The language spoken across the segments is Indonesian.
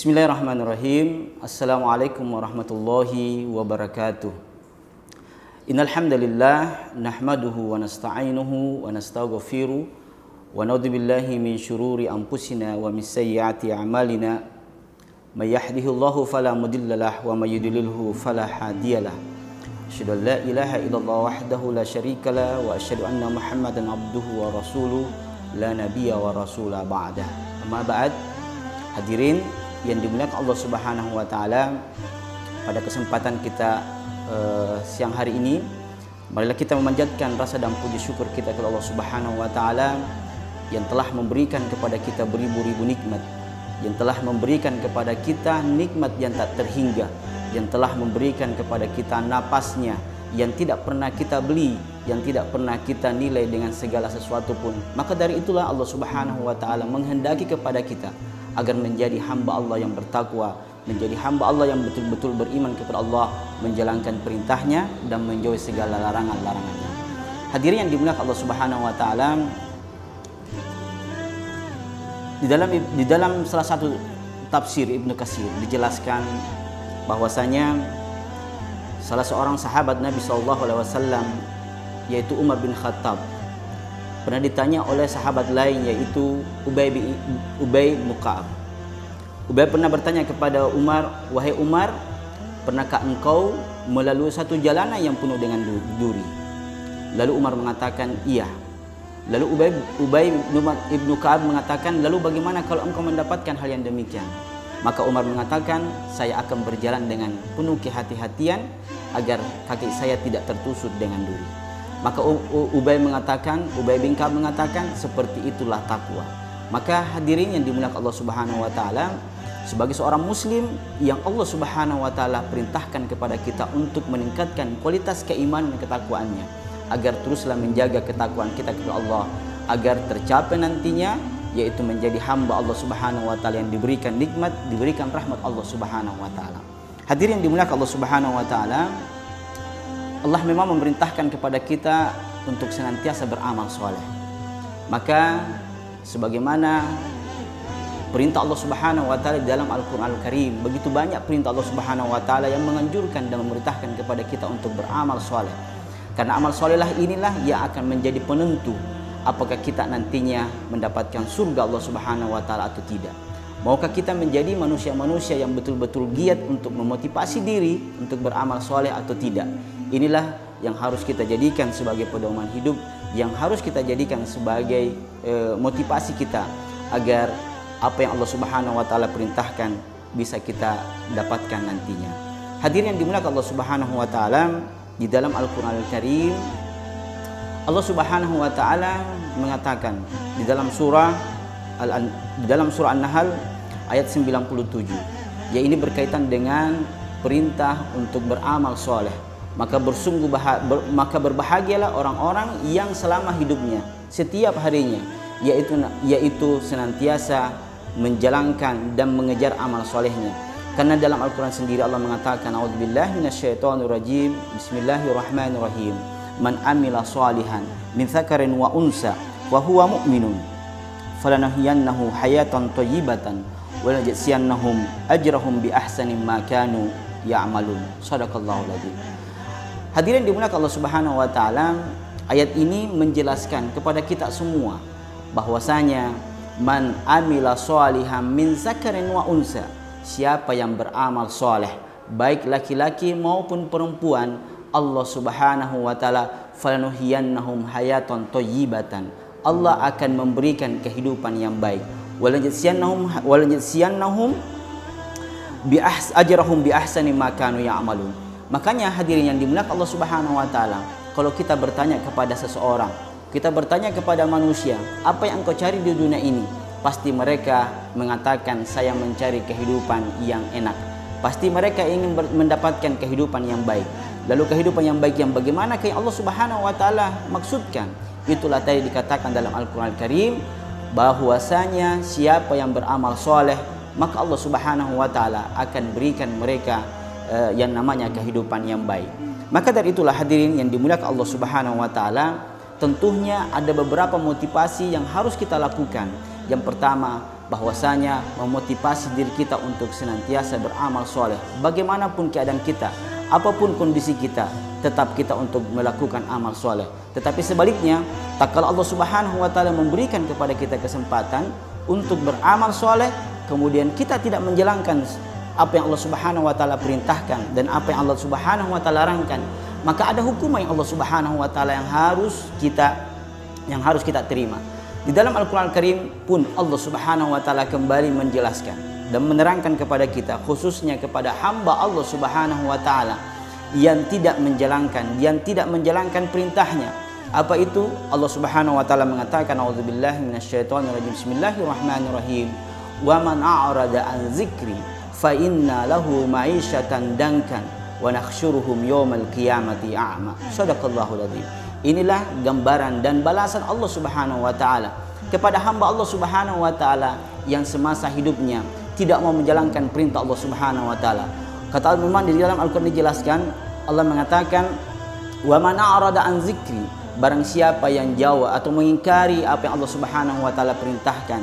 Bismillahirrahmanirrahim. Assalamualaikum warahmatullahi wabarakatuh. Innal hamdalillah nahmaduhu wa nasta'inuhu wa nastaghfiruh wa na'udzu billahi min syururi anfusina wa min sayyiati a'malina. May yahdihillahu fala mudhillalah wa may yudlilhu fala hadiyalah. Asyhadu an la ilaha illallah wahdahu la syarikalah wa asyhadu anna Muhammadan abduhu wa rasuluh la nabiyya wa rasula ba'dah. Amma ba'd. Hadirin yang dimuliakan Allah Subhanahu wa taala, pada kesempatan kita siang hari ini, marilah kita memanjatkan rasa dan puji syukur kita kepada Allah Subhanahu wa taala yang telah memberikan kepada kita beribu-ribu nikmat, yang telah memberikan kepada kita nikmat yang tak terhingga, yang telah memberikan kepada kita napasnya yang tidak pernah kita beli, yang tidak pernah kita nilai dengan segala sesuatu pun. Maka dari itulah Allah Subhanahu wa taala menghendaki kepada kita agar menjadi hamba Allah yang bertakwa, menjadi hamba Allah yang betul-betul beriman kepada Allah, menjalankan perintahnya dan menjauhi segala larangan-larangannya. Hadirin yang dimuliakan Allah Subhanahu wa taala, di dalam salah satu tafsir Ibnu Katsir dijelaskan bahwasanya salah seorang sahabat Nabi SAW, yaitu Umar bin Khattab, pernah ditanya oleh sahabat lain, yaitu Ubay bin Ka'ab. Ubay pernah bertanya kepada Umar, "Wahai Umar, pernahkah engkau melalui satu jalanan yang penuh dengan duri?" Lalu Umar mengatakan, "Iya." Lalu Ubay bin Ka'ab mengatakan, "Lalu bagaimana kalau engkau mendapatkan hal yang demikian?" Maka Umar mengatakan, "Saya akan berjalan dengan penuh kehati-hatian agar kaki saya tidak tertusuk dengan duri." Maka Ubay bin Ka'ab mengatakan, "Seperti itulah takwa." Maka hadirin yang dimuliakan Allah Subhanahu wa taala, sebagai seorang muslim yang Allah Subhanahu wa taala perintahkan kepada kita untuk meningkatkan kualitas keimanan dan ketakwaannya, agar teruslah menjaga ketakwaan kita kepada Allah, agar tercapai nantinya yaitu menjadi hamba Allah Subhanahu wa taala yang diberikan nikmat, diberikan rahmat Allah Subhanahu wa taala. Hadirin yang dimuliakan Allah Subhanahu wa taala, Allah memang memerintahkan kepada kita untuk senantiasa beramal soleh. Maka sebagaimana perintah Allah Subhanahu wa taala di dalam Al-Qur'an Al-Karim, begitu banyak perintah Allah Subhanahu wa taala yang menganjurkan dan memerintahkan kepada kita untuk beramal soleh. Karena amal solehlah inilah yang akan menjadi penentu apakah kita nantinya mendapatkan surga Allah Subhanahu wa taala atau tidak. Maukah kita menjadi manusia-manusia yang betul-betul giat untuk memotivasi diri untuk beramal soleh atau tidak? Inilah yang harus kita jadikan sebagai pedoman hidup, yang harus kita jadikan sebagai motivasi kita agar apa yang Allah Subhanahu wa taala perintahkan bisa kita dapatkan nantinya. Hadirin yang dimuliakan Allah Subhanahu wa taala, di dalam Al-Qur'an Al-Karim Allah Subhanahu wa taala mengatakan di dalam surah An-Nahl ayat 97, yaitu berkaitan dengan perintah untuk beramal soleh. Maka berbahagialah orang-orang yang selama hidupnya, setiap harinya, yaitu senantiasa menjalankan dan mengejar amal solehnya. Karena dalam Al-Quran sendiri Allah mengatakan, "A'udzubillahi minasyaitonirrajim, bismillahirrahmanirrahim. Man amila shalihan min dzakarin wa unsa wa huwa mu'minun falanahiyannahu hayatan thayyibatan wa lanajziyannahum ajrahum bi ahsani ma kanu ya'malun." Shadaqallahul adzim. Hadirin dimuliakan Allah Subhanahu wa taala, ayat ini menjelaskan kepada kita semua bahwasanya man amila shalihan min dzakarin wa unsa, siapa yang beramal soleh baik laki-laki maupun perempuan, Allah Subhanahu wa taala falanuhiyannahum hayatan thayyibatan, Allah akan memberikan kehidupan yang baik, walanajziyannahum ajrahum bi ahsani ma kanu ya'malun. Makanya hadirin yang dimuliakan Allah Subhanahu wa taala, kalau kita bertanya kepada seseorang, kita bertanya kepada manusia, "Apa yang engkau cari di dunia ini?" Pasti mereka mengatakan, "Saya mencari kehidupan yang enak." Pasti mereka ingin mendapatkan kehidupan yang baik. Lalu kehidupan yang baik yang bagaimana yang Allah Subhanahu wa taala maksudkan? Itulah tadi dikatakan dalam Al-Qur'an Al-Karim bahwasanya siapa yang beramal soleh, maka Allah Subhanahu wa taala akan berikan mereka yang namanya kehidupan yang baik. Maka dari itulah hadirin yang dimuliakan Allah Subhanahu wa taala, tentunya ada beberapa motivasi yang harus kita lakukan. Yang pertama, bahwasanya memotivasi diri kita untuk senantiasa beramal soleh. Bagaimanapun keadaan kita, apapun kondisi kita, tetap kita untuk melakukan amal soleh. Tetapi sebaliknya, tak kalau Allah Subhanahu wa Ta'ala memberikan kepada kita kesempatan untuk beramal soleh, kemudian kita tidak menjalankan apa yang Allah Subhanahu wa Ta'ala perintahkan dan apa yang Allah Subhanahu wa Ta'ala larangkan, maka ada hukuman yang Allah Subhanahu wa Ta'ala yang harus kita terima. Di dalam Al-Quran Al-Karim pun Allah Subhanahu wa Ta'ala kembali menjelaskan dan menerangkan kepada kita, khususnya kepada hamba Allah Subhanahu wa Ta'ala yang tidak menjalankan perintahnya. Apa itu? Allah Subhanahu wa Ta'ala mengatakan, a'udzubillahi minasyaitonirrajim, bismillahirrahmanirrahim, wa man a'rada an dzikri fa inna lahu ma'isyatan dankan wa nakhsyuruhum yaumal qiyamati a'ma. Shadaqallahul adzim. Inilah gambaran dan balasan Allah Subhanahu wa Ta'ala kepada hamba Allah Subhanahu wa Ta'ala yang semasa hidupnya tidak mau menjalankan perintah Allah Subhanahu wa Ta'ala. Kata Allah di dalam Al-Quran dijelaskan, Allah mengatakan, wa man a'rada an dzikri, barang siapa yang jauh atau mengingkari apa yang Allah Subhanahu wa Ta'ala perintahkan,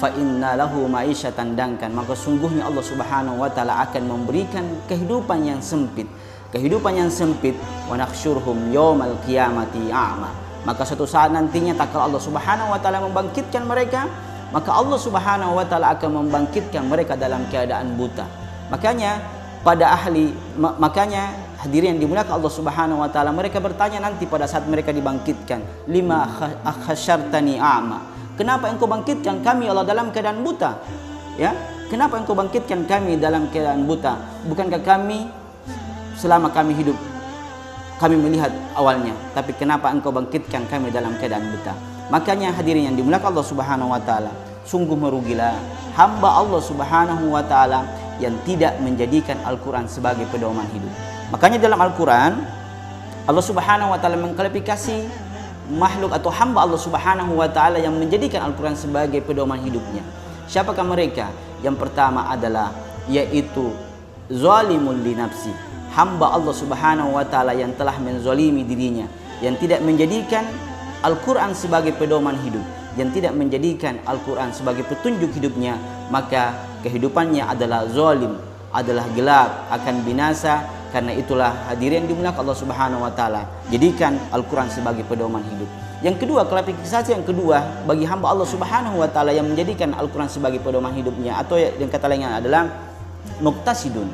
fa inna lahu ma'isyatan dankan, maka sungguhnya Allah Subhanahu wa Ta'ala akan memberikan kehidupan yang sempit. Wa nakhsyurhum yaumal qiyamati a'ma, maka suatu saat nantinya tak kala Allah Subhanahu wa Ta'ala membangkitkan mereka, maka Allah Subhanahu wa Ta'ala akan membangkitkan mereka dalam keadaan buta. Makanya hadirin yang dimuliakan Allah Subhanahu wa Ta'ala, mereka bertanya nanti pada saat mereka dibangkitkan, lima khasyartani a'ma, kenapa engkau bangkitkan kami Allah dalam keadaan buta? Ya, kenapa engkau bangkitkan kami dalam keadaan buta? Bukankah kami selama kami hidup kami melihat awalnya, tapi kenapa engkau bangkitkan kami dalam keadaan buta? Makanya hadirin yang dimuliakan Allah Subhanahu wa Ta'ala, sungguh merugilah hamba Allah Subhanahu wa Ta'ala yang tidak menjadikan Al-Quran sebagai pedoman hidup. Makanya dalam Al-Quran Allah Subhanahu wa Ta'ala mengklarifikasi makhluk atau hamba Allah Subhanahu wa Ta'ala yang menjadikan Al-Quran sebagai pedoman hidupnya. Siapakah mereka? Yang pertama adalah yaitu zalimun li nafsi, hamba Allah Subhanahu wa Ta'ala yang telah menzalimi dirinya, yang tidak menjadikan Al-Quran sebagai pedoman hidup, yang tidak menjadikan Al-Quran sebagai petunjuk hidupnya, maka kehidupannya adalah zalim, adalah gelap, akan binasa. Karena itulah hadirin dimuliakan Allah Subhanahu wa Ta'ala, jadikan Al-Quran sebagai pedoman hidup. Yang kedua, klarifikasi yang kedua bagi hamba Allah Subhanahu wa Ta'ala yang menjadikan Al-Quran sebagai pedoman hidupnya, atau yang kata lainnya adalah muqtasidun.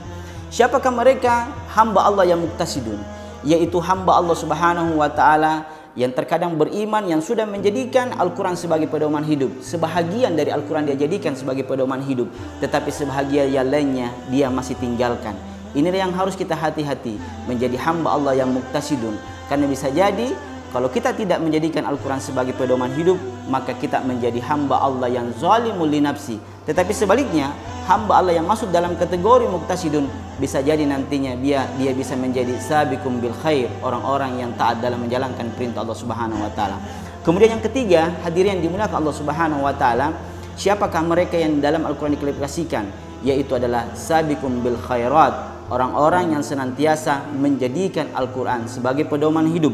Siapakah mereka? Hamba Allah yang muqtasidun, yaitu hamba Allah Subhanahu wa Ta'ala yang terkadang beriman, yang sudah menjadikan Al-Quran sebagai pedoman hidup. Sebahagian dari Al-Quran dia jadikan sebagai pedoman hidup, tetapi sebahagian yang lainnya dia masih tinggalkan. Inilah yang harus kita hati-hati, menjadi hamba Allah yang muqtasidun. Karena bisa jadi kalau kita tidak menjadikan Al-Quran sebagai pedoman hidup, maka kita menjadi hamba Allah yang zalimul li nafsi. Tetapi sebaliknya, hamba Allah yang masuk dalam kategori muqtasidun, bisa jadi nantinya dia bisa menjadi sabiqum bil khair, orang-orang yang taat dalam menjalankan perintah Allah Subhanahu wa Ta'ala. Kemudian yang ketiga, hadirin yang dimuliakan Allah Subhanahu wa Ta'ala, siapakah mereka yang dalam Al-Quran diklarifikasikan? Yaitu adalah sabiqum bil khairat, orang-orang yang senantiasa menjadikan Al-Quran sebagai pedoman hidup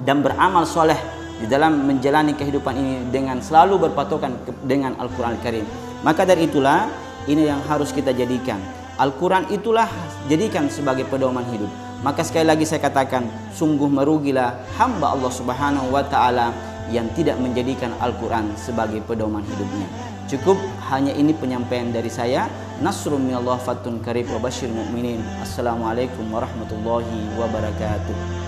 dan beramal soleh di dalam menjalani kehidupan ini dengan selalu berpatokan dengan Al-Quran Al-Karim. Maka dari itulah ini yang harus kita jadikan. Al-Quran itulah jadikan sebagai pedoman hidup. Maka sekali lagi saya katakan, sungguh merugilah hamba Allah Subhanahu wa Ta'ala yang tidak menjadikan Al-Quran sebagai pedoman hidupnya. Cukup hanya ini penyampaian dari saya. Nasrun minallah fatun qarib wa basyiril mu'minin. Assalamualaikum warahmatullahi wabarakatuh.